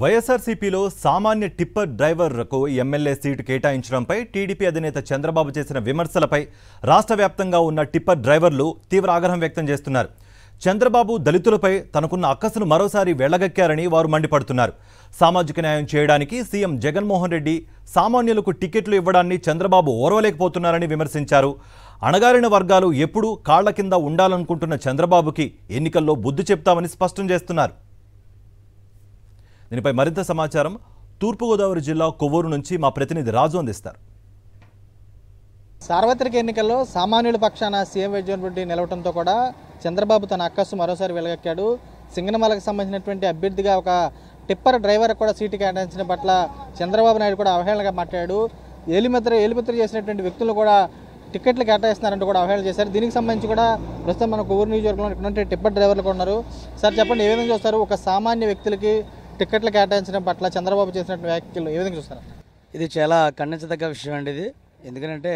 వైఎస్ఆర్సీపీలో సామాన్య టిప్పర్ డ్రైవర్లకు ఎమ్మెల్యే సీటు కేటాయించడంపై టీడీపీ అధినేత చంద్రబాబు చేసిన విమర్శలపై రాష్ట్ర వ్యాప్తంగా ఉన్న టిప్పర్ డ్రైవర్లు తీవ్ర ఆగ్రహం వ్యక్తం చేస్తున్నారు. చంద్రబాబు దళితులపై తనకున్న అక్కసును మరోసారి వెళ్లగక్కారని వారు మండిపడుతున్నారు. సామాజిక న్యాయం చేయడానికి సీఎం జగన్మోహన్ రెడ్డి సామాన్యులకు టికెట్లు ఇవ్వడాన్ని చంద్రబాబు ఓర్వలేకపోతున్నారని విమర్శించారు. అణగారిన వర్గాలు ఎప్పుడూ కాళ్ల కింద ఉండాలనుకుంటున్న చంద్రబాబుకి ఎన్నికల్లో బుద్ధి చెప్తామని స్పష్టం చేస్తున్నారు. దీనిపై మరింత సమాచారం తూర్పుగోదావరి జిల్లా కొవ్వూరు నుంచి మా ప్రతినిధి రాజు అందిస్తారు. సార్వత్రిక ఎన్నికల్లో సామాన్యుల పక్షాన సీఎం జగన్మోహన్ రెడ్డి నిలవడంతో కూడా చంద్రబాబు తన అక్కసు మరోసారి వెలగక్కాడు. సింగనమలకు సంబంధించినటువంటి అభ్యర్థిగా ఒక టిప్పర్ డ్రైవర్ కూడా సీటు కేటాయించిన పట్ల చంద్రబాబు నాయుడు కూడా అవహేళనగా మాట్లాడాడు. ఏలిముద్ర చేసినటువంటి వ్యక్తులు కూడా టికెట్లు కేటాయిస్తున్నారంటూ కూడా అవహేళన చేశారు. దీనికి సంబంధించి కూడా ప్రస్తుతం మన కొవ్వూరు నియోజకవర్గంలో ఇటువంటి టిప్పర్ డ్రైవర్లు కూడా ఉన్నారు. సార్ చెప్పండి, ఏ విధంగా చూస్తారు ఒక సామాన్య వ్యక్తులకి టికెట్లు కేటాయించడం పట్ల చంద్రబాబు చేసినటువంటి వ్యాఖ్యలు ఏ విధంగా చూస్తారు? ఇది చాలా ఖండించదగ్గ విషయం అండి. ఇది ఎందుకంటే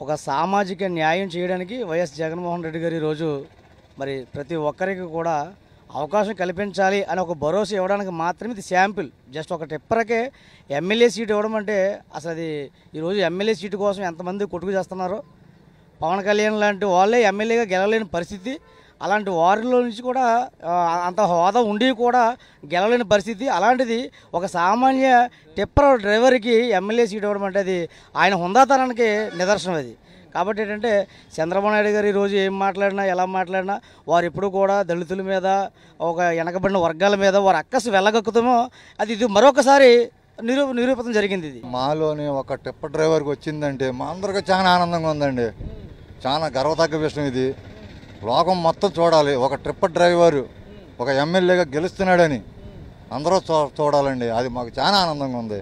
ఒక సామాజిక న్యాయం చేయడానికి వైఎస్ జగన్మోహన్ రెడ్డి గారు ఈరోజు మరి ప్రతి ఒక్కరికి కూడా అవకాశం కల్పించాలి అని ఒక భరోసా ఇవ్వడానికి మాత్రమే ఇది శాంపిల్. జస్ట్ ఒక టిప్పర్కే ఎమ్మెల్యే సీటు ఇవ్వడం అంటే అసలు అది ఈరోజు ఎమ్మెల్యే సీటు కోసం ఎంతమంది కొట్టుకు చేస్తున్నారో, పవన్ కళ్యాణ్ లాంటి వాళ్ళే ఎమ్మెల్యేగా గెలవలేని పరిస్థితి, అలాంటి వారిలో నుంచి కూడా అంత హోదా ఉండి కూడా గెలవలేని పరిస్థితి. అలాంటిది ఒక సామాన్య టిప్పర్ డ్రైవర్కి ఎమ్మెల్యే సీట్ ఇవ్వడం అంటే అది ఆయన హుందాతనానికి నిదర్శనం అది. కాబట్టి ఏంటంటే చంద్రబాబు నాయుడు గారు ఈరోజు ఏం మాట్లాడినా ఎలా మాట్లాడినా వారు ఎప్పుడు కూడా దళితుల మీద ఒక వెనకబడిన వర్గాల మీద వారు అక్కసు వెళ్ళగక్కుతామో ఇది మరొకసారి నిరూపితం జరిగింది. ఇది మాలోని ఒక టిప్పర్ డ్రైవర్కి వచ్చిందంటే మా అందరికీ చాలా ఆనందంగా ఉందండి. చాలా గర్వతగ్గ విషయం ఇది. లోకం మొత్తం చూడాలి, ఒక టిప్పర్ డ్రైవరు ఒక ఎమ్మెల్యేగా గెలుస్తున్నాడని అందరూ చూడాలండి. అది మాకు చాలా ఆనందంగా ఉంది.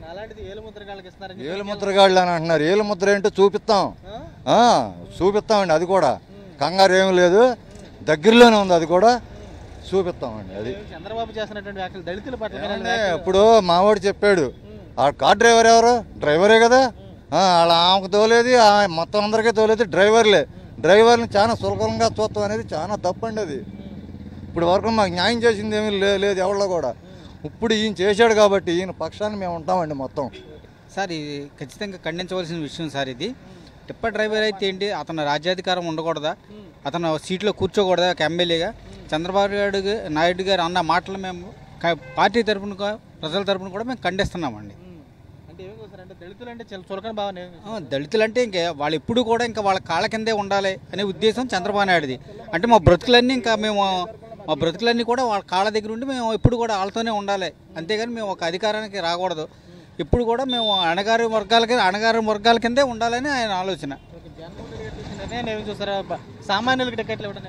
ఏలుముద్రగాళ్ళు అని అంటున్నారు. ఏలుముద్ర ఏంటో చూపిస్తామండి. అది కూడా కంగారు ఏమీ లేదు, దగ్గరలోనే ఉంది. అది కూడా చూపిస్తామండి. అది చంద్రబాబు చేసినటువంటి వ్యాఖ్యలు దళితుల పట్ల ఇప్పుడు మావాడు చెప్పాడు, ఆ కార్ డ్రైవర్ ఎవరు? డ్రైవరే కదా. వాళ్ళ ఆమెకు తోలేది మొత్తం అందరికీ తోలేది డ్రైవర్లే. డ్రైవర్ని చాలా సులభంగా చూస్తాం అనేది చాలా తప్పండి. అది ఇప్పుడు వరకు మాకు న్యాయం చేసింది ఏమీ లేదు ఎవరిలో కూడా. ఇప్పుడు ఈయన చేశాడు కాబట్టి ఈయన పక్షాన్ని మేము ఉంటామండి మొత్తం. సార్ ఇది ఖచ్చితంగా ఖండించవలసిన విషయం సార్. ఇది టిప్పర్ డ్రైవర్ అయితే ఏంటి, అతను రాజ్యాధికారం ఉండకూడదా, అతను సీట్లో కూర్చోకూడదా ఒక ఎమ్మెల్యేగా? చంద్రబాబు నాయుడు గారు అన్న మాటలు మేము పార్టీ తరఫున ప్రజల తరఫున కూడా మేము ఖండిస్తున్నామండి. దళితులంటే ఇంకా వాళ్ళు ఎప్పుడు కూడా ఇంకా వాళ్ళ కాళ్ళ కిందే ఉండాలి అనే ఉద్దేశం చంద్రబాబు నాయుడుది. అంటే మా బ్రతుకులన్నీ కూడా వాళ్ళ కాళ్ళ దగ్గర ఉండి మేము ఎప్పుడు కూడా వాళ్ళతోనే ఉండాలి, అంతేగాని మేము ఒక అధికారానికి రాకూడదు. ఎప్పుడు కూడా మేము అణగారు వర్గాల కిందే ఉండాలని ఆయన ఆలోచన. సామాన్యులకి టికెట్లు ఇవ్వడం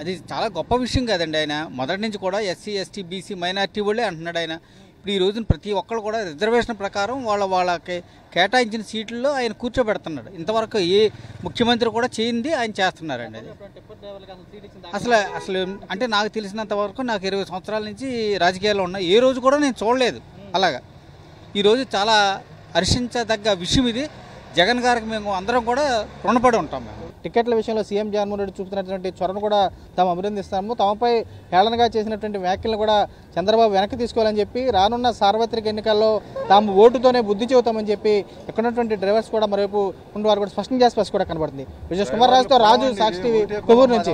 అది చాలా గొప్ప విషయం కదండి. ఆయన మొదటి నుంచి కూడా ఎస్సీ ఎస్టీ బీసీ మైనార్టీ వాళ్ళే అంటున్నాడు ఆయన. ఇప్పుడు ఈ రోజున ప్రతి ఒక్కరు కూడా రిజర్వేషన్ ప్రకారం వాళ్ళకి కేటాయించిన సీట్లలో ఆయన కూర్చోబెడుతున్నాడు. ఇంతవరకు ఏ ముఖ్యమంత్రి కూడా చేయింది ఆయన చేస్తున్నారండి. అది అసలు అంటే నాకు తెలిసినంత వరకు నాకు 20 సంవత్సరాల నుంచి రాజకీయాల్లో ఉన్నా ఏ రోజు కూడా నేను చూడలేదు అలాగా. ఈరోజు చాలా హర్షించదగ్గ విషయం ఇది. జగన్ గారికి మేము అందరం కూడా రుణపడి ఉంటాం. మేము టికెట్ల విషయంలో సీఎం జగన్మోహన్ రెడ్డి చూపుతున్నటువంటి చొరవను కూడా తాము అభినందిస్తాము. తమపై హేళనగా చేసినటువంటి వ్యాఖ్యలను కూడా చంద్రబాబు వెనక్కి తీసుకోవాలని చెప్పి రానున్న సార్వత్రిక ఎన్నికల్లో తాము ఓటుతోనే బుద్ధి చెబుతామని చెప్పి ఎక్కడున్నటువంటి డ్రైవర్స్ కూడా మరోవైపు ఉండి వారు కూడా స్పష్టం చేసి కూడా కనబడుతుంది. విజయ్ కుమార్ రాజుతో రాజు, సాక్షి టీవీ, కొవ్వూరు నుంచి.